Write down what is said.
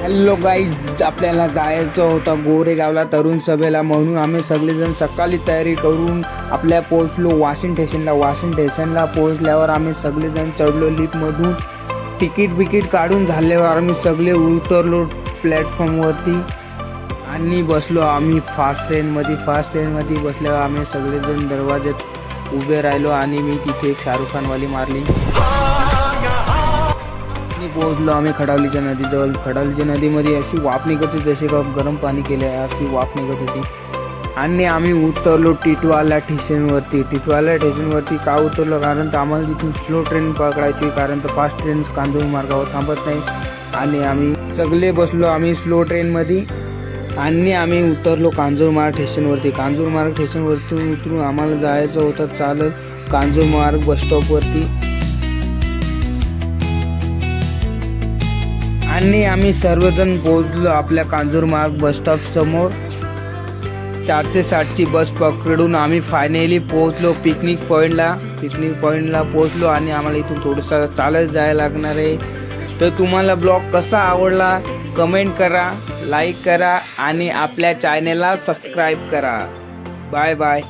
Hello guys, आपल्याला जायचं होतं गोरेगावला तरुण सभेला, म्हणून आम्ही सगळेजण सकाळी तयारी करून आपल्या पोहोचलो वाशिम स्टेशनला. वाशिम स्टेशनला पोहोचल्यावर आम्ही सगळेजण चढलो लिफ्टमधून. तिकीट काढून झाल्यावर आम्ही सगळे उतरलो प्लॅटफॉर्मवरती आणि बसलो आम्ही फास्ट ट्रेनमध्ये बसल्यावर आम्ही सगळेजण दरवाज्यात उभे राहिलो आणि मी तिथे एक शाहरुख खानवाली मारली. पोहोचलो आम्ही खडावलीच्या नदीजवळ. खडावलीच्या नदीमध्ये अशी वाफ निघत होती, जसे का गरम पाणी केले अशी वाफ निघत होती. आणि आम्ही उतरलो टिटवाला स्टेशनवरती. का उतरलो? कारण तर आम्हाला तिथून स्लो ट्रेन पकडायची, कारण तर फास्ट ट्रेन कांदूर मार्गावर थांबत नाही. आणि आम्ही सगळे बसलो आम्ही स्लो ट्रेनमध्ये आणि आम्ही उतरलो कांजूरमार्ग स्टेशनवरती उतरून आम्हाला जायचं होतं चालत कांजूरमार्ग बसस्टॉपवरती. आणि आम्ही सर्वजण पोहोचलो आपल्या कांजूरमार्ग बसस्टॉप समोर. 460ची बस पकडून आम्ही फायनली पोहोचलो पिकनिक पॉईंटला पोहोचलो. आणि आम्हाला इथून थोडंसं चालत जायला लागणार आहे. तर तुम्हाला ब्लॉग कसा आवडला कमेंट करा, लाईक करा आणि आपल्या चॅनेलला सबस्क्राईब करा. Bye bye.